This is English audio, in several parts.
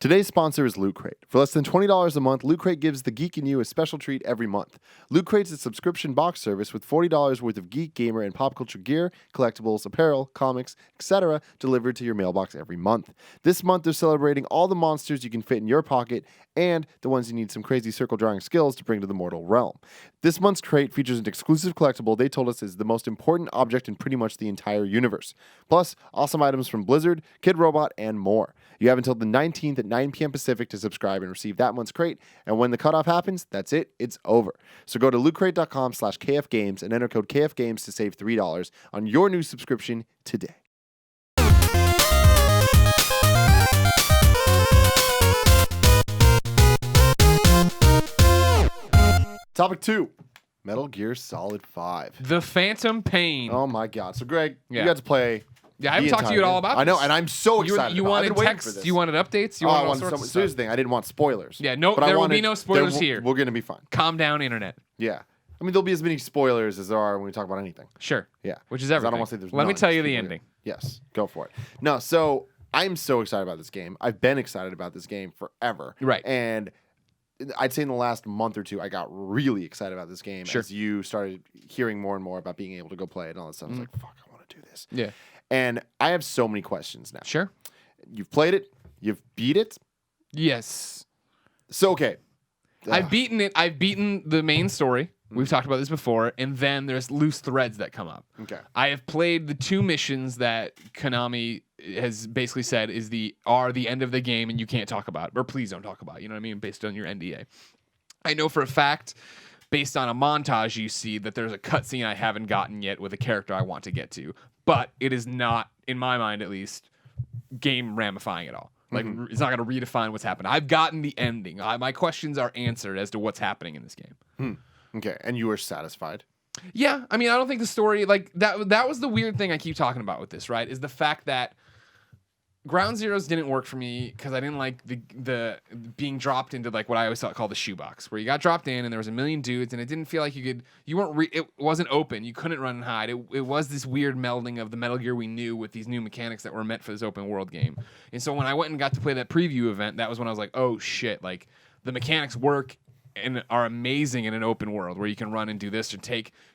Today's sponsor is Loot Crate. For less than $20 a month, Loot Crate gives the geek in you a special treat every month. Loot Crate's a subscription box service with $40 worth of geek, gamer, and pop culture gear, collectibles, apparel, comics, etc. delivered to your mailbox every month. This month, they're celebrating all the monsters you can fit in your pocket and the ones you need some crazy circle drawing skills to bring to the mortal realm. This month's crate features an exclusive collectible they told us is the most important object in pretty much the entire universe. Plus, awesome items from Blizzard, Kid Robot, and more. You have until the 19th at 9 p.m. Pacific to subscribe and receive that month's crate, and when the cutoff happens, that's it, it's over. So go to lootcrate.com/KFGames and enter code KFGames to save $3 on your new subscription today. Topic 2, Metal Gear Solid 5. The Phantom Pain. Oh my god. So Greg, you got to play... Yeah, I haven't talked to you at all about this. I know, and I'm so excited. You wanted texts? You wanted updates? You wanted all sorts of stuff? Here's the thing, I didn't want spoilers. Yeah, no, there will be no spoilers here. We're going to be fine. Calm down, internet. Yeah. I mean, there'll be as many spoilers as there are when we talk about anything. Sure. Yeah. Which is everything. I don't want to say there's Let me tell you the ending. Yes, go for it. No, so I'm so excited about this game. I've been excited about this game forever. Right. And I'd say in the last month or two, I got really excited about this game as you started hearing more and more about being able to go play it and all that stuff. I was like, fuck, I want to do this. Yeah. And I have so many questions now. Sure. You've played it. You've beat it. Yes. So, okay. I've beaten it. I've beaten the main story. We've talked about this before. And then there's loose threads that come up. Okay. I have played the 2 missions that Konami has basically said are the end of the game and you can't talk about it. Or please don't talk about it. You know what I mean? Based on your NDA. I know for a fact, based on a montage you see, that there's a cutscene I haven't gotten yet with a character I want to get to. But it is not, in my mind at least, game ramifying at all. Like, it's not going to redefine what's happened. I've gotten the ending. My questions are answered as to what's happening in this game. Okay, and you were satisfied? Yeah, I mean, I don't think the story, like, that was the weird thing I keep talking about with this, right? Is the fact that Ground Zeroes didn't work for me because I didn't like the being dropped into like what I always call the shoebox, where you got dropped in and there was a million dudes and it didn't feel like it wasn't open. You couldn't run and hide. It was this weird melding of the Metal Gear we knew with these new mechanics that were meant for this open world game. And so when I went and got to play that preview event, that was when I was like, oh shit, like the mechanics work and are amazing in an open world where you can run and do this or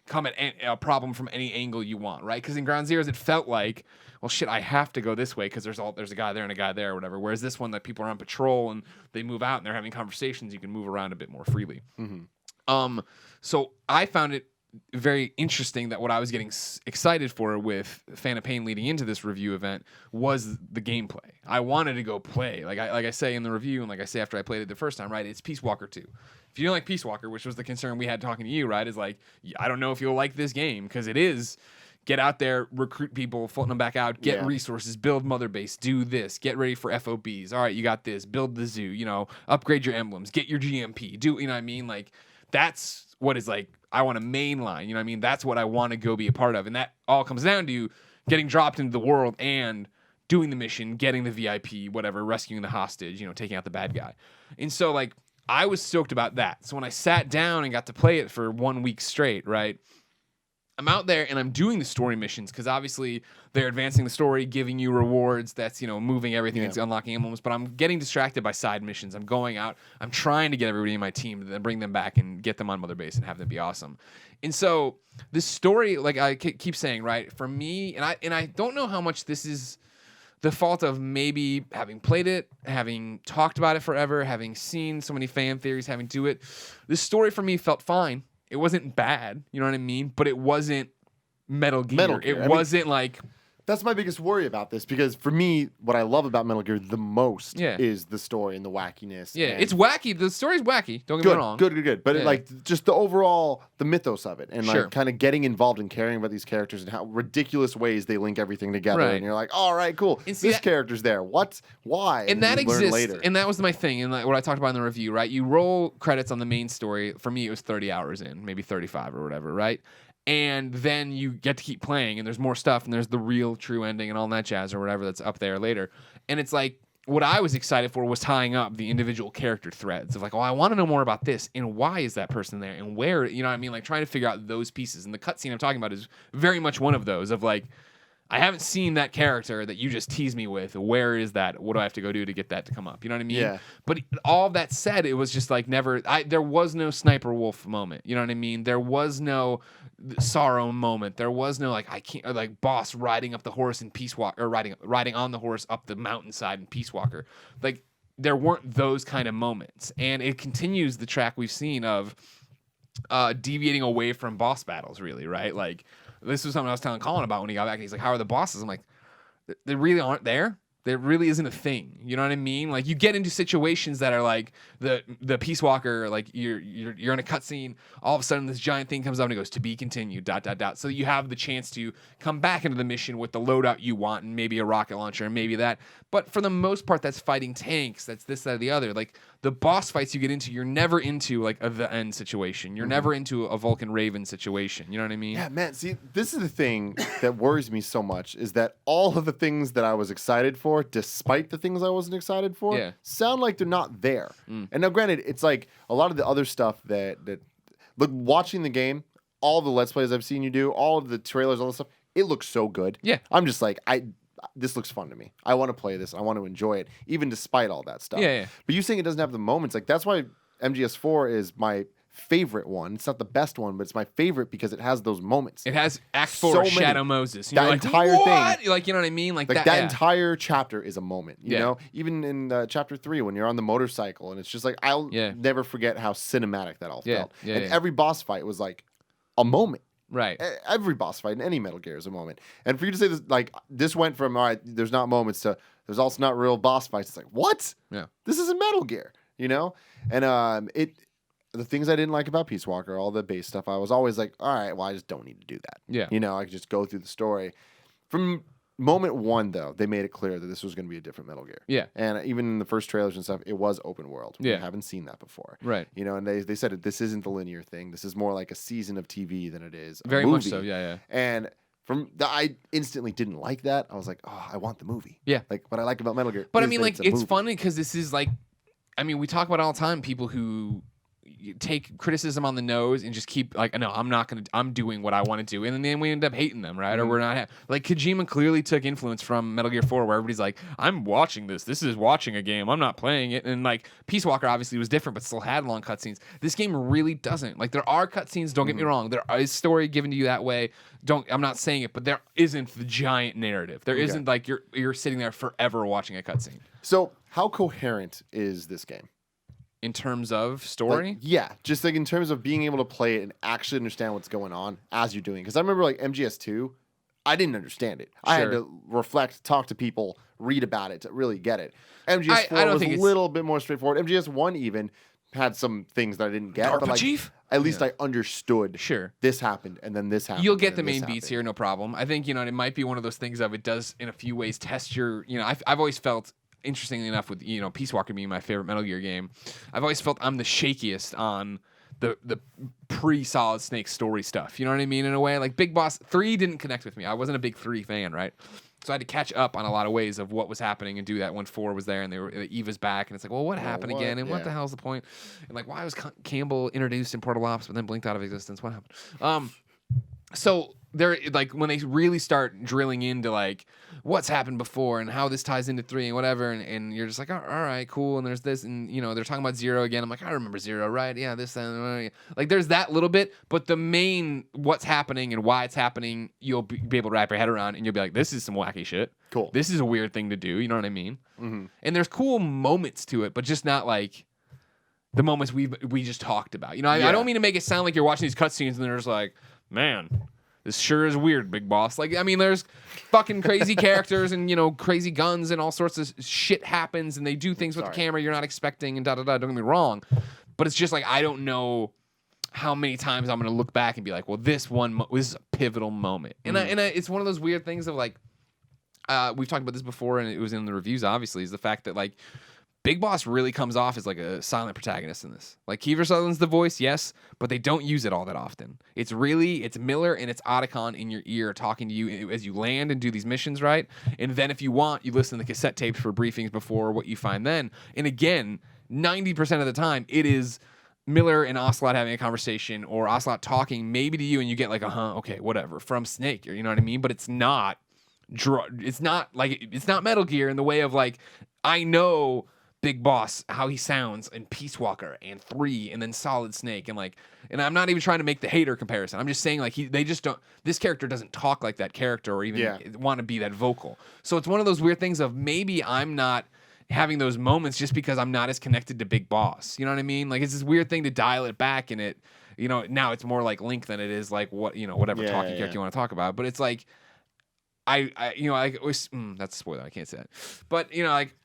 come at a problem from any angle you want, right? Because in Ground Zeroes it felt like, well, shit, I have to go this way because there's a guy there and a guy there or whatever. Whereas this one, that people are on patrol and they move out and they're having conversations, you can move around a bit more freely. So I found it very interesting that what I was getting excited for with Phantom Pain leading into this review event was the gameplay. I wanted to go play. Like I say in the review and like I say after I played it the first time, right? It's Peace Walker 2. If you don't like Peace Walker, which was the concern we had talking to you, right? Is like, I don't know if you'll like this game because it is... Get out there, recruit people, float them back out, get resources, build mother base, do this, get ready for FOBs. All right, you got this, build the zoo, upgrade your emblems, get your GMP, you know what I mean? Like, that's what is like, I want to mainline, you know what I mean? That's what I want to go be a part of. And that all comes down to getting dropped into the world and doing the mission, getting the VIP, whatever, rescuing the hostage, taking out the bad guy. And so, like, I was stoked about that. So when I sat down and got to play it for 1 week straight, right? I'm out there and I'm doing the story missions because obviously they're advancing the story, giving you rewards. That's, moving everything. It's unlocking emblems. But I'm getting distracted by side missions. I'm going out. I'm trying to get everybody in my team to then bring them back and get them on Mother Base and have them be awesome. And so this story, like I keep saying, right, for me, and I don't know how much this is the fault of maybe having played it, having talked about it forever, having seen so many fan theories, having do it. This story for me felt fine. It wasn't bad, you know what I mean? But it wasn't Metal Gear. It wasn't like... That's my biggest worry about this, because for me, what I love about Metal Gear the most is the story and the wackiness. Yeah, it's wacky. The story's wacky. Don't get me wrong. Good. But just the overall, the mythos of it, and like kind of getting involved and caring about these characters and how ridiculous ways they link everything together. Right. And you're like, all right, cool. This character's there. What? Why? And that exists. Later. And that was my thing. And like what I talked about in the review, right? You roll credits on the main story. For me, it was 30 hours in, maybe 35 or whatever, right? And then you get to keep playing, and there's more stuff, and there's the real true ending and all that jazz or whatever that's up there later. And it's like, what I was excited for was tying up the individual character threads of like, oh, I want to know more about this, and why is that person there, and where, you know what I mean? Like trying to figure out those pieces. And the cutscene I'm talking about is very much one of those of like, I haven't seen that character that you just tease me with. Where is that? What do I have to go do to get that to come up? You know what I mean? Yeah. But all that said, it was just like never. There was no Sniper Wolf moment. You know what I mean? There was no sorrow moment. There was no like I can't, or like boss riding up the horse in Peace Walker, or riding on the horse up the mountainside in Peace Walker. Like there weren't those kind of moments, and it continues the track we've seen of deviating away from boss battles. Really, right? Like. This was something I was telling Colin about when he got back. He's like, how are the bosses? I'm like, they really aren't there. There really isn't a thing. You know what I mean? Like you get into situations that are like the Peace Walker, like you're in a cutscene, all of a sudden this giant thing comes up and it goes to be continued, ... So you have the chance to come back into the mission with the loadout you want and maybe a rocket launcher and maybe that. But for the most part, that's fighting tanks. That's this, that, or the other. Like the boss fights you get into, you're never into like the end situation. You're never into a Vulcan Raven situation. You know what I mean? Yeah, man. See, this is the thing that worries me so much is that all of the things that I was excited for, despite the things I wasn't excited for, sound like they're not there. And now, granted, it's like a lot of the other stuff that look, watching the game, all the Let's Plays I've seen you do, all of the trailers, all the stuff, it looks so good. Yeah. I'm just like, this looks fun to me. I want to play this. I want to enjoy it, even despite all that stuff. Yeah. But you saying it doesn't have the moments, like that's why MGS4 is my favorite one. It's not the best one, but it's my favorite because it has those moments. It has Act 4 Shadow Moses. That entire thing. Like, you know what I mean? Like that entire chapter is a moment, you know? Even in chapter 3 when you're on the motorcycle and it's just like, I'll never forget how cinematic that all felt. And every boss fight was like a moment. Right. Every boss fight in any Metal Gear is a moment. And for you to say this, like, this went from, all right, there's not moments to there's also not real boss fights. It's like, what? Yeah. This is a Metal Gear, you know? And the things I didn't like about Peace Walker, all the base stuff, I was always like, all right, well, I just don't need to do that. Yeah. You know, I could just go through the story. From moment one, though, they made it clear that this was going to be a different Metal Gear. Yeah. And even in the first trailers and stuff, it was open world. Yeah. We haven't seen that before. Right. You know, and they said this isn't the linear thing. This is more like a season of TV than it is a Very movie. much so, yeah. And I instantly didn't like that. I was like, oh, I want the movie. Yeah. Like, what I like about Metal Gear. But I is mean, that like, it's it's funny because this is like, I mean, we talk about it all the time, people who take criticism on the nose and just keep like, no, I'm doing what I want to do. And then we end up hating them, right? Or we're not, like Kojima clearly took influence from Metal Gear 4 where everybody's like, I'm watching this. This is watching a game. I'm not playing it. And like Peace Walker obviously was different, but still had long cutscenes. This game really doesn't. Like there are cutscenes, don't get me wrong. There is story given to you that way. I'm not saying it, but there isn't the giant narrative. There isn't like you're sitting there forever watching a cutscene. So how coherent is this game? In terms of story? Like, yeah, just like in terms of being able to play it and actually understand what's going on as you're doing. Because I remember like MGS2, I didn't understand it. I had to reflect, talk to people, read about it to really get it. MGS4 was a little bit more straightforward. MGS1 even had some things that I didn't get. But like, at least I understood. Sure. This happened and then this happened. You'll get the main beats here, no problem. I think, it might be one of those things of it does in a few ways test your, I've always felt, interestingly enough, with Peace Walker being my favorite Metal Gear game, I've always felt I'm the shakiest on the pre-Solid Snake story stuff. You know what I mean? In a way, like Big Boss 3 didn't connect with me. I wasn't a big 3 fan, right? So I had to catch up on a lot of ways of what was happening and do that when 4 was there and Eva's back and it's like, well, what happened again? And what the hell's the point? And like, why was Campbell introduced in Portal Ops but then blinked out of existence? What happened? So they're like when they really start drilling into like what's happened before and how this ties into 3 and whatever, and you're just like, all right, cool. And there's this, and they're talking about Zero again. I'm like, I remember Zero, right? Yeah, this, and like there's that little bit, but the main what's happening and why it's happening, you'll be able to wrap your head around, and you'll be like, this is some wacky shit. Cool. This is a weird thing to do. You know what I mean? Mm-hmm. And there's cool moments to it, but just not like the moments we just talked about. I don't mean to make it sound like you're watching these cutscenes and they're just like, man, this sure is weird, Big Boss. Like, I mean, there's fucking crazy characters and, crazy guns and all sorts of shit happens and they do things with the camera you're not expecting and da-da-da, don't get me wrong. But it's just like, I don't know how many times I'm going to look back and be like, well, this is a pivotal moment. And it's one of those weird things of like, we've talked about this before and it was in the reviews, obviously, is the fact that like, Big Boss really comes off as like a silent protagonist in this. Like Kiefer Sutherland's the voice, yes, but they don't use it all that often. It's Miller and it's Otacon in your ear talking to you as you land and do these missions, right? And then if you want, you listen to the cassette tapes for briefings before what you find then. And again, 90% of the time, it is Miller and Ocelot having a conversation or Ocelot talking maybe to you and you get like, okay, whatever, from Snake, you know what I mean? But it's not it's not Metal Gear in the way of like I know Big Boss how he sounds in Peace Walker and 3 and then Solid Snake and I'm not even trying to make the hater comparison. I'm just saying like they just don't, this character doesn't talk like that character or even want to be that vocal. So it's one of those weird things of maybe I'm not having those moments just because I'm not as connected to Big Boss. You know what I mean? Like it's this weird thing to dial it back and it, you know, now it's more like Link than it is like what, you know, whatever talking character you want to talk about. But it's like I you know, like that's a spoiler. I can't say that. But you know, like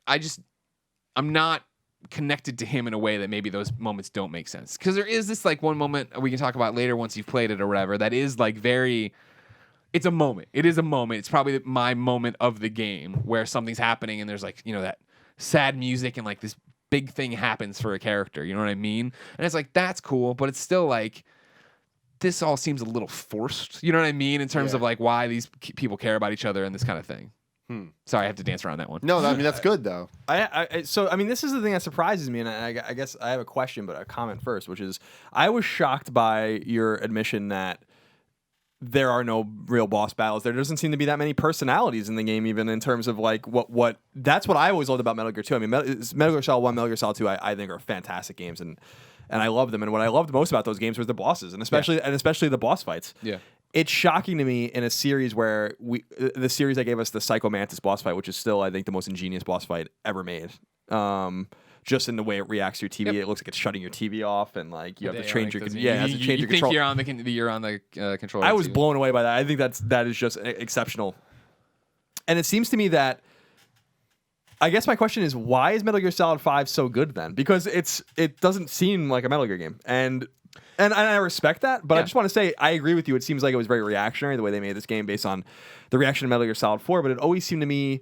I'm not connected to him in a way that maybe those moments don't make sense. Because there is this like one moment we can talk about later once you've played it or whatever that is like it's a moment. It is a moment. It's probably my moment of the game where something's happening and there's like, you know, that sad music and like this big thing happens for a character. You know what I mean? And it's like, that's cool, but it's still like, this all seems a little forced. You know what I mean? In terms of like why these people care about each other and this kind of thing. Sorry, I have to dance around that one. No, I mean, that's good, though. So, I mean, this is the thing that surprises me, and I guess I have a question, but a comment first, which is, I was shocked by your admission that there are no real boss battles. There doesn't seem to be that many personalities in the game, even in terms of, like, what that's what I always loved about Metal Gear 2. I mean, Metal Gear Solid 1, Metal Gear Solid 2, I think are fantastic games, and I love them, and what I loved most about those games was the bosses, and especially the boss fights. Yeah. It's shocking to me in a series where the series that gave us the Psycho Mantis boss fight, which is still, I think, the most ingenious boss fight ever made. Just in the way it reacts to your TV, it looks like it's shutting your TV off, and like you have to change your you think you're on the controller. I was blown away by that. I think that is just exceptional, and it seems to me that. I guess my question is, why is Metal Gear Solid 5 so good then? Because it doesn't seem like a Metal Gear game, and I respect that, but I just want to say I agree with you. It seems like it was very reactionary the way they made this game based on the reaction to Metal Gear Solid 4, but it always seemed to me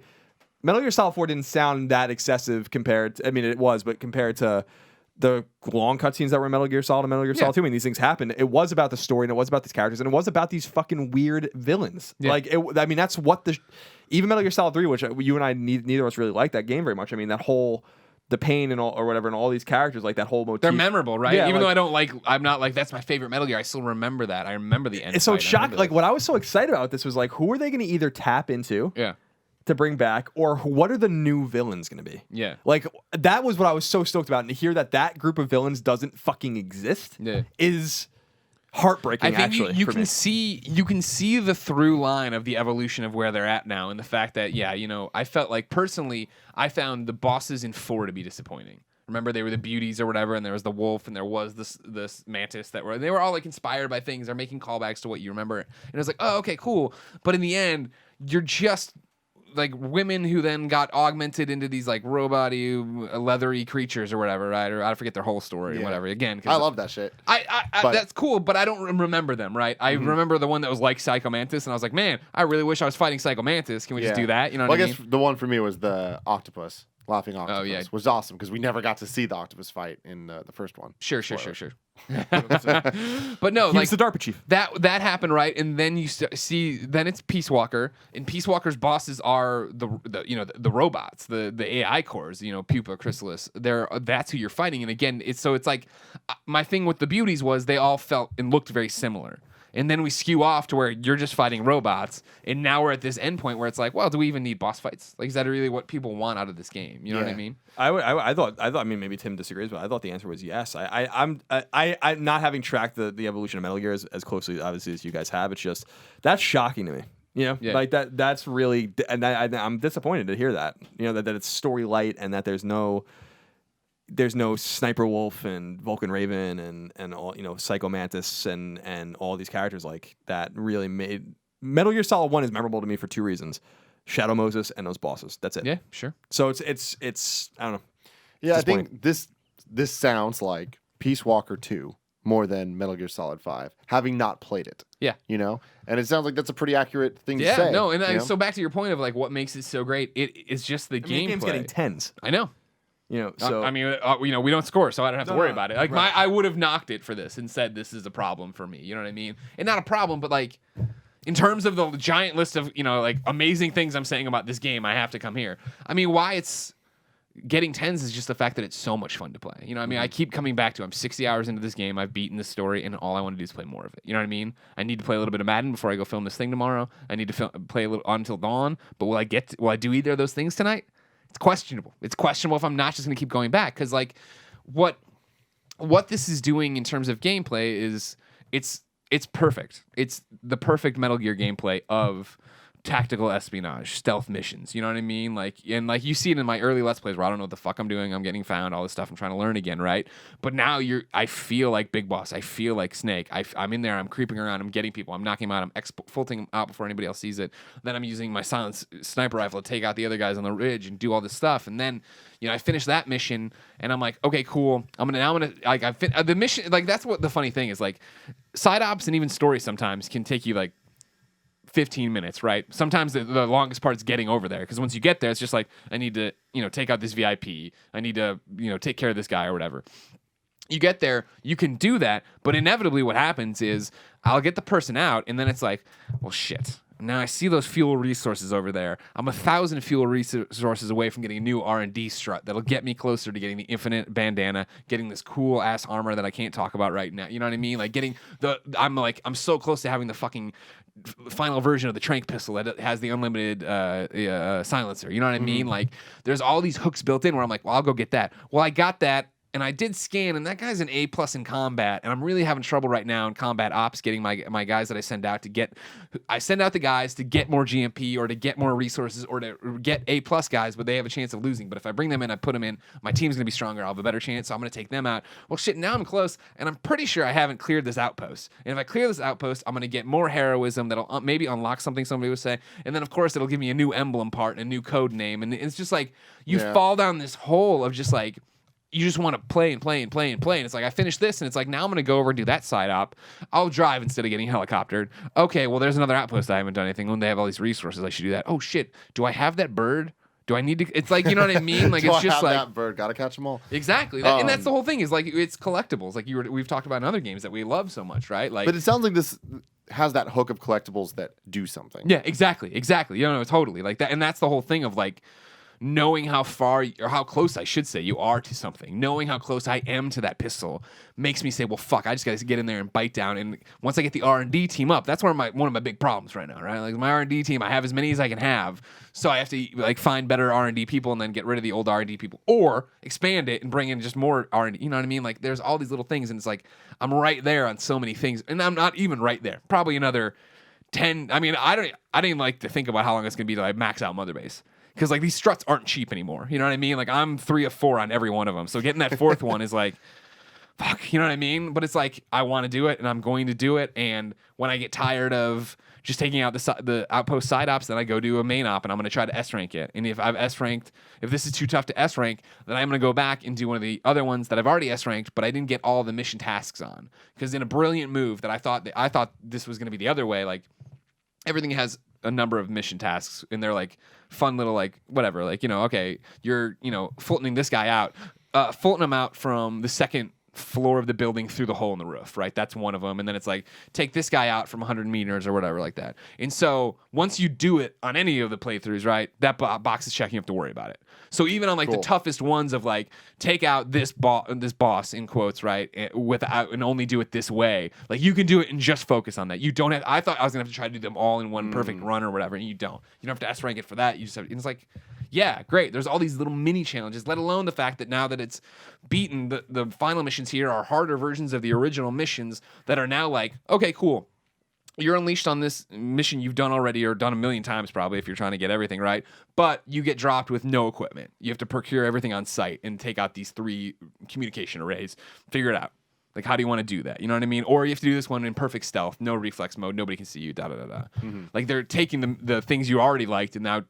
Metal Gear Solid 4 didn't sound that excessive compared to, I mean, it was, but compared to the long cutscenes that were in Metal Gear Solid and Metal Gear Solid 2, when these things happened, it was about the story and it was about these characters and it was about these fucking weird villains. Like, I mean, that's what even Metal Gear Solid 3, which you and I, neither of us really liked that game very much. I mean, that whole, the pain and all, or whatever, and all these characters, like that whole motif. They're memorable, right? Yeah, even though I'm not like, that's my favorite Metal Gear, I still remember that. I remember the end. So it's shocking. Like, what I was so excited about this was like, who are they going to either tap into? To bring back, or what are the new villains going to be? Yeah. Like, that was what I was so stoked about. And to hear that group of villains doesn't fucking exist is heartbreaking. I think you can see the through line of the evolution of where they're at now, and the fact that, I felt like personally, I found the bosses in 4 to be disappointing. Remember, they were the beauties or whatever, and there was the wolf, and there was this mantis they were all like inspired by things. They're making callbacks to what you remember, and it was like, oh, okay, cool. But in the end, you're just like women who then got augmented into these like robot-y, leathery creatures or whatever, right? Or I forget their whole story or whatever. Again, I love that shit. That's cool, but I don't remember them, right? I remember the one that was like Psycho Mantis, and I was like, man, I really wish I was fighting Psycho Mantis. Can we just do that? You know what I mean? I guess the one for me was the octopus. Laughing octopus. Oh, yeah. Was awesome because we never got to see the octopus fight in the first one. Sure. But no, he's the DARPA chief. That happened, right? And then you see, then it's Peace Walker, and Peace Walker's bosses are the robots, the AI cores, Pupa, Chrysalis. That's who you're fighting. And again, it's like my thing with the beauties was they all felt and looked very similar. And then we skew off to where you're just fighting robots, and now we're at this end point where it's like, well, do we even need boss fights? Like, is that really what people want out of this game? You know what I mean? I thought. I mean, maybe Tim disagrees, but I thought the answer was yes. I'm not having tracked the evolution of Metal Gear as closely, obviously, as you guys have. It's just that's shocking to me. Like that. That's really, and I'm disappointed to hear that. That it's story light and that there's no Sniper Wolf and Vulcan Raven and all, Psycho Mantis and all these characters like that really made Metal Gear Solid 1 is memorable to me for 2 reasons. Shadow Moses and those bosses. That's it. Yeah, sure. So it's I don't know. Yeah, I think this sounds like Peace Walker 2 more than Metal Gear Solid 5, having not played it. Yeah. And it sounds like that's a pretty accurate thing to say. Yeah, no, and so back to your point of like what makes it so great, it's just the gameplay. The game's getting 10s. I know. So I mean, we don't score, so I don't have to worry about it. Like I would have knocked it for this and said this is a problem for me. You know what I mean? And not a problem, but like in terms of the giant list of like amazing things I'm saying about this game, I have to come here. I mean, why it's getting 10s is just the fact that it's so much fun to play. You know what I mean? I keep coming back to I'm 60 hours into this game. I've beaten the story, and all I want to do is play more of it. You know what I mean? I need to play a little bit of Madden before I go film this thing tomorrow. I need to play a little until dawn. But will I do either of those things tonight? It's questionable. It's questionable if I'm not just going to keep going back, because like what this is doing in terms of gameplay is it's perfect. It's the perfect Metal Gear gameplay of tactical espionage, stealth missions. You know what I mean? Like you see it in my early Let's Plays where I don't know what the fuck I'm doing. I'm getting found, all this stuff. I'm trying to learn again, right? But now I feel like Big Boss. I feel like Snake. I'm in there. I'm creeping around. I'm getting people. I'm knocking them out. I'm exfiltrating them out before anybody else sees it. Then I'm using my silent sniper rifle to take out the other guys on the ridge and do all this stuff. And then, I finish that mission and I'm like, okay, cool. The mission, like that's what the funny thing is, like side ops and even stories sometimes can take you like 15 minutes, right? Sometimes the longest part is getting over there, because once you get there, it's just like, I need to, take out this VIP. I need to, take care of this guy or whatever. You get there, you can do that, but inevitably what happens is I'll get the person out, and then it's like, well, shit. Now I see those fuel resources over there. I'm 1,000 fuel resources away from getting a new R&D strut that'll get me closer to getting the infinite bandana, getting this cool ass armor that I can't talk about right now. You know what I mean? Like I'm so close to having the fucking final version of the tranq pistol that has the unlimited silencer. You know what I mean? Like there's all these hooks built in where I'm like, well, I'll go get that. Well, I got that. And I did scan, and that guy's an A+ in combat, and I'm really having trouble right now in combat ops getting my guys that I send out to get. I send out the guys to get more GMP or to get more resources or to get A+ guys, but they have a chance of losing. But if I bring them in, I put them in, my team's gonna be stronger. I'll have a better chance, so I'm gonna take them out. Well, shit, now I'm close, and I'm pretty sure I haven't cleared this outpost. And if I clear this outpost, I'm gonna get more heroism that'll maybe unlock something somebody would say, and then of course it'll give me a new emblem part and a new code name, and it's just like you fall down this hole of just like. You just want to play and play and play and play. And it's like, I finished this, and it's like, now I'm going to go over and do that side op. I'll drive instead of getting helicoptered. Okay, well, there's another outpost I haven't done anything. When they have all these resources, I should do that. Oh, shit. Do I have that bird? Do I need to? It's like, you know what I mean? Like, it's just like. That bird? Gotta catch them all. Exactly. And that's the whole thing is like, it's collectibles. Like we've talked about in other games that we love so much, right? Like, but it sounds like this has that hook of collectibles that do something. Yeah, exactly. Totally. Like that. And that's the whole thing of like, knowing how far or how close I should say you are to something, knowing how close I am to that pistol makes me say, well, fuck, I just got to get in there and bite down. And once I get the R&D team up, that's one of my big problems right now, right? Like my R&D team, I have as many as I can have, so I have to like find better R&D people and then get rid of the old R&D people, or expand it and bring in just more R&D. You know what I mean? Like there's all these little things, and it's like I'm right there on so many things, and I'm not even right there. Probably another 10. I mean, I didn't even like to think about how long it's gonna be till I max out Mother Base. Because, like, these struts aren't cheap anymore. You know what I mean? Like, I'm 3 of 4 on every one of them. So getting that fourth one is like, fuck, you know what I mean? But it's like, I want to do it, and I'm going to do it. And when I get tired of just taking out the outpost side ops, then I go do a main op, and I'm going to try to S-rank it. And if I've S-ranked, if this is too tough to S-rank, then I'm going to go back and do one of the other ones that I've already S-ranked, but I didn't get all the mission tasks on. Because in a brilliant move that I thought this was going to be the other way, like, everything has a number of mission tasks, and they're like fun little like whatever, like okay, you're Fultoning this guy out, Fulton him out from the second floor of the building through the hole in the roof, right? That's one of them. And then it's like, take this guy out from 100 meters or whatever like that. And so once you do it on any of the playthroughs, right, that box is checked. You have to worry about it. So even on like the toughest ones of like, take out this boss in quotes, right, without, and only do it this way, like you can do it and just focus on that. You don't have, I thought I was gonna have to try to do them all in one perfect run or whatever, and you don't have to S rank it for that. You just have, and it's like, yeah, great. There's all these little mini challenges, let alone the fact that now that it's beaten, the final missions here are harder versions of the original missions that are now like, okay, cool. You're unleashed on this mission you've done already or done a million times probably if you're trying to get everything right, but you get dropped with no equipment. You have to procure everything on site and take out these 3 communication arrays. Figure it out. Like, how do you want to do that? You know what I mean? Or you have to do this one in perfect stealth, no reflex mode, nobody can see you, da-da-da-da. Like, they're taking the things you already liked and now,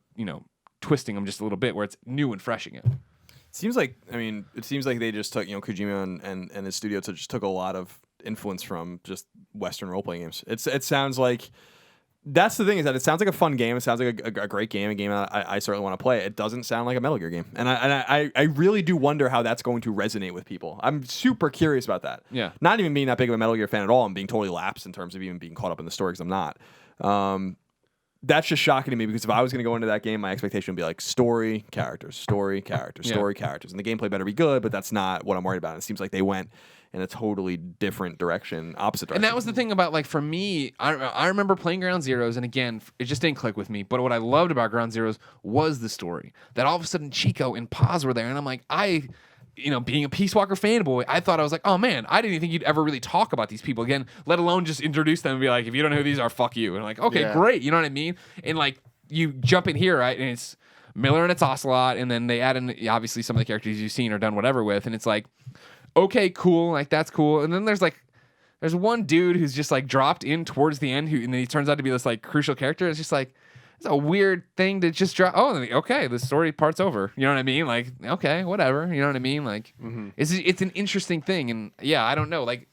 twisting them just a little bit where it's new and fresh again. It seems like they just took, Kojima and his studio just took a lot of influence from just Western role-playing games. It sounds like, that's the thing, is that it sounds like a fun game. It sounds like a great game, a game I certainly want to play. It doesn't sound like a Metal Gear game. And I really do wonder how that's going to resonate with people. I'm super curious about that. Yeah. Not even being that big of a Metal Gear fan at all. I'm being totally lapsed in terms of even being caught up in the story, because I'm not. that's just shocking to me because if I was going to go into that game, my expectation would be like story, characters, story, characters, story, characters. And the gameplay better be good, but that's not what I'm worried about. And it seems like they went in a totally different direction, opposite direction. And that was the thing about, like, for me, I remember playing Ground Zeroes, and again, it just didn't click with me. But what I loved about Ground Zeroes was the story. That all of a sudden Chico and Paz were there, and I'm like, being a Peace Walker fanboy, I thought, I was like, oh man, I didn't even think you'd ever really talk about these people again, let alone just introduce them and be like, if you don't know who these are, fuck you. And I'm like, okay, great, you know what I mean? And like, you jump in here, right, and it's Miller and it's Ocelot, and then they add in, obviously, some of the characters you've seen or done whatever with, and it's like, okay, cool, like, that's cool. And then there's one dude who's just like dropped in towards the end, and then he turns out to be this like crucial character. It's just like, it's a weird thing to just drop. Oh, okay, the story part's over. You know what I mean? Like, okay, whatever. You know what I mean? Like, it's an interesting thing, and yeah, I don't know. Like,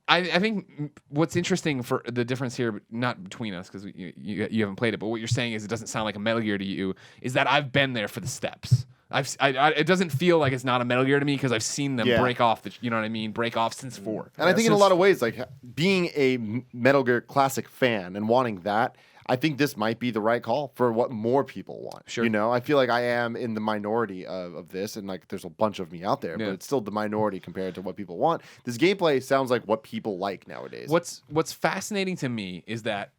I think what's interesting for the difference here, not between us because you haven't played it, but what you're saying is it doesn't sound like a Metal Gear to you. Is that I've been there for the steps. It doesn't feel like it's not a Metal Gear to me because I've seen them break off. You know what I mean? Break off since 4. And I think in a lot of ways, like being a Metal Gear Classic fan and wanting that, I think this might be the right call for what more people want. Sure. You know, I feel like I am in the minority of this, and like there's a bunch of me out there, but it's still the minority compared to what people want. This gameplay sounds like what people like nowadays. What's fascinating to me is that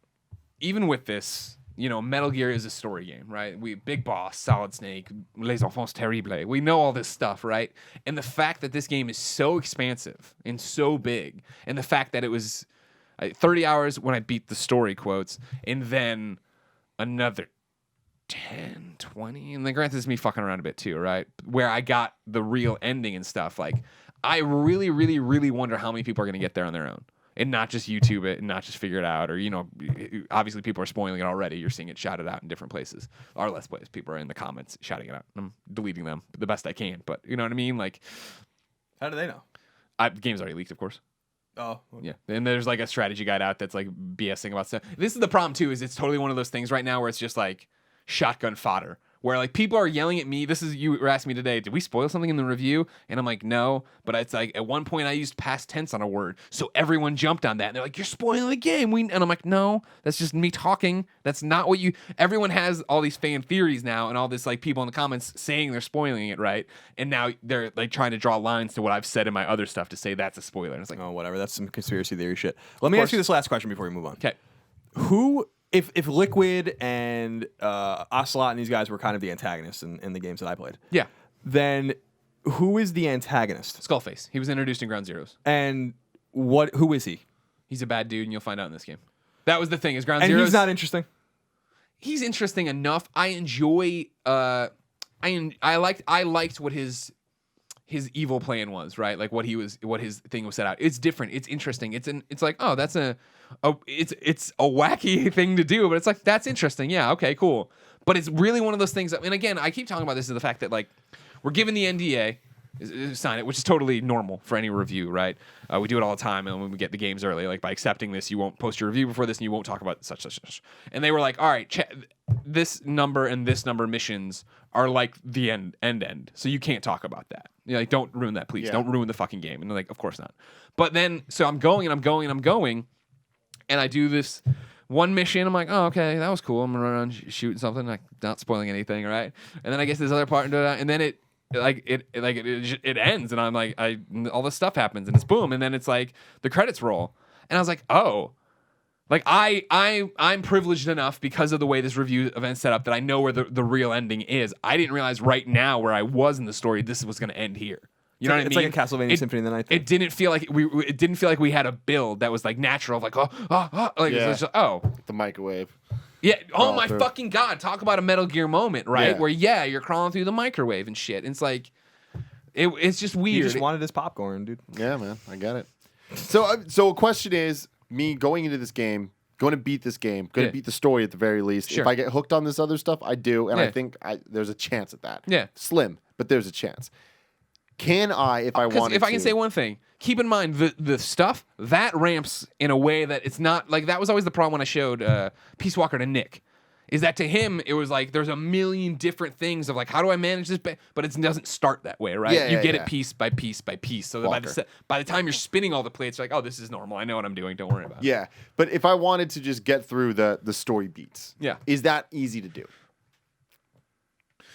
even with this, you know, Metal Gear is a story game, right? Big Boss, Solid Snake, Les Enfants Terribles. We know all this stuff, right? And the fact that this game is so expansive and so big, and the fact that it was 30 hours when I beat the story quotes, and then another 10, 20. And then granted, this is me fucking around a bit too, right? Where I got the real ending and stuff. Like, I really, really, really wonder how many people are going to get there on their own and not just YouTube it and not just figure it out. Or, you know, obviously people are spoiling it already. You're seeing it shouted out in different places. Our Let's Plays, people are in the comments shouting it out. I'm deleting them the best I can. But you know what I mean? Like, how do they know? The game's already leaked, of course. Oh, okay. Yeah. And there's like a strategy guide out that's like BSing about stuff. This is the problem too, is it's totally one of those things right now where it's just like shotgun fodder. Where like people are yelling at me. You were asking me today, did we spoil something in the review? And I'm like, no. But it's like at one point I used past tense on a word. So everyone jumped on that. And they're like, you're spoiling the game. And I'm like, no, that's just me talking. That's not what everyone has all these fan theories now and all this like people in the comments saying they're spoiling it, right? And now they're like trying to draw lines to what I've said in my other stuff to say that's a spoiler. And it's like, oh, whatever. That's some conspiracy theory shit. Let me ask you this last question before we move on. Okay. If Liquid and Ocelot and these guys were kind of the antagonists in the games that I played, yeah, then who is the antagonist? Skullface. He was introduced in Ground Zeroes. And who is he? He's a bad dude, and you'll find out in this game. That was the thing. Is Ground Zeroes? And he's not interesting. He's interesting enough. I enjoy. I liked what his evil plan was, right? Like what his thing was set out. It's different. It's interesting. It's like, oh, that's it's a wacky thing to do, but it's like, that's interesting. Yeah, okay, cool. But it's really one of those things. And again, I keep talking about this is the fact that like we're given the NDA, sign it, which is totally normal for any review, right? We do it all the time, and when we get the games early, like by accepting this, you won't post your review before this, and you won't talk about such. And they were like, all right, this number and this number missions are like the end, so you can't talk about that. You know, like, don't ruin that, please. Yeah. Don't ruin the fucking game. And they're like, of course not. But then, so I'm going, and I do this one mission. I'm like, oh, okay, that was cool. I'm gonna run around shooting something, like not spoiling anything, right? And then I get to this other part, and then it ends, and I'm like, all this stuff happens, and it's boom, and then it's like the credits roll, and I was like, oh, like I'm privileged enough because of the way this review event's set up that I know where the real ending is. I didn't realize right now where I was in the story, this was going to end here. You know what I mean? It's like a Castlevania Symphony of the Night thing. It didn't feel like we had a build that was like natural, like like yeah. Just, oh, the microwave. Yeah. Oh my fucking god! Talk about a Metal Gear moment, right? Yeah. Where you're crawling through the microwave and shit. And it's like, it's just weird. You just wanted his popcorn, dude. Yeah, man, I got it. So a question is, me going into this game, going to beat this game, going to beat the story at the very least. Sure. If I get hooked on this other stuff, I do, and Yeah. I think there's a chance at that. Yeah. Slim, but there's a chance. Can I, if I wanted to? If I can say one thing, keep in mind the stuff that ramps in a way that it's not like that was always the problem when I showed Peace Walker to Nick. is that to him it was like there's a million different things of like how do I manage this, but it doesn't start that way, right? Yeah, you get yeah. it piece by piece by piece. So that by the time you're spinning all the plates, you're like, oh, this is normal. I know what I'm doing. Don't worry about it. Yeah, but if I wanted to just get through the story beats, Yeah. is that easy to do?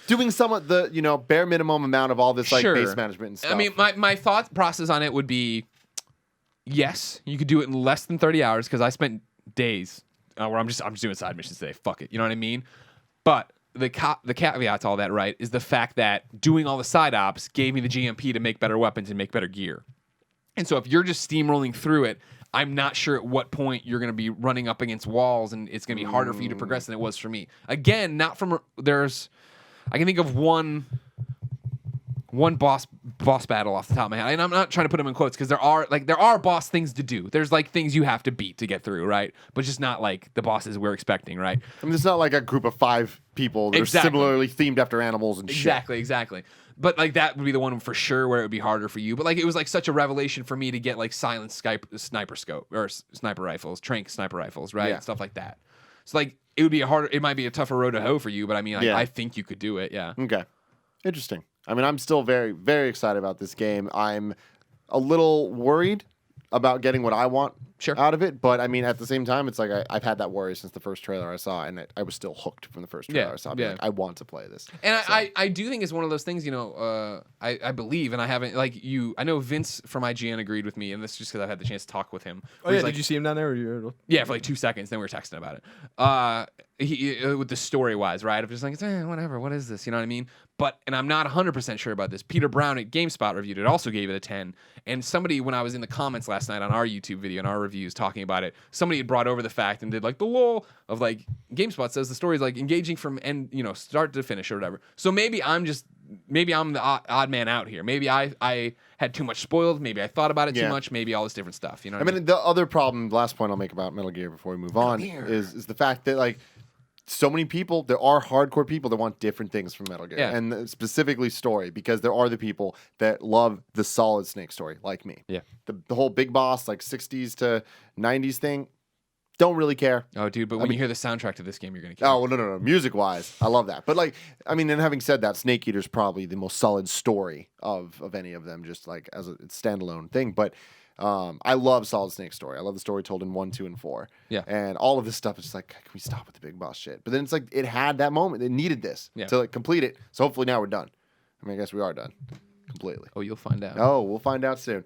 Doing some of the bare minimum amount of all this like Sure. base management and stuff. I mean, my thought process on it would be, yes, you could do it in less than 30 hours because I spent days where I'm just doing side missions today. Fuck it, you know what I mean? But the caveat to all that, right, is the fact that doing all the side ops gave me the GMP to make better weapons and make better gear. And so if you're just steamrolling through it, I'm not sure at what point you're going to be running up against walls and it's going to be harder for you to progress than it was for me. Again, not from I can think of one boss battle off the top of my head, and I'm not trying to put them in quotes because there are boss things to do. There's like things you have to beat to get through, right? But just not like the bosses we're expecting, right? I mean, it's not like a group of 5 people that Exactly. are similarly themed after animals and shit. Exactly. But like that would be the one for sure where it would be harder for you. But like it was like such a revelation for me to get like silent sniper scope or sniper rifles, trank sniper rifles, right? Yeah. Stuff like that. So like it might be a tougher road to hoe for you, but I mean, like, Yeah. I think you could do it. Yeah. Okay. Interesting. I mean, I'm still very, very excited about this game. I'm a little worried about getting what I want Sure. out of it, but I mean, at the same time, it's like I've had that worry since the first trailer I saw, and I was still hooked from the first trailer Yeah, I saw. I'd yeah. be like, I want to play this. And So- I do think it's one of those things, I believe, and I haven't, I know Vince from IGN agreed with me, and this is just because I've had the chance to talk with him. Oh where yeah, he's like, did you see him down there? Or yeah, for like 2 seconds, then we were texting about it. He with the story wise, right? I'm just like, whatever, what is this? You know what I mean? And I'm not 100% sure about this. Peter Brown at GameSpot reviewed it, also gave it a 10. And somebody, when I was in the comments last night on our YouTube video and our reviews talking about it, somebody had brought over the fact and did like the lol of like GameSpot says the story is like engaging from end, start to finish or whatever. So maybe I'm the odd man out here. Maybe I had too much spoiled. Maybe I thought about it too much. Maybe all this different stuff. You know what I mean? The other problem, last point I'll make about Metal Gear before we move on, Gear. is the fact that like so many people, there are hardcore people that want different things from Metal Gear, Yeah. and specifically story, because there are the people that love the solid Snake story, like me. Yeah. The whole Big Boss, like 60s to 90s thing, don't really care. Oh, dude, but when you hear the soundtrack to this game, you're gonna care. Oh, well, no. Music wise, I love that. But like, I mean, and having said that, Snake Eater's probably the most solid story of any of them, just like as a standalone thing. But I love Solid Snake's story. I love the story told in 1, 2, and 4. Yeah. And all of this stuff is just like, can we stop with the Big Boss shit? But then it's like it had that moment. It needed this to like complete it. So hopefully now we're done. I mean, I guess we are done completely. Oh, you'll find out. Oh, we'll find out soon.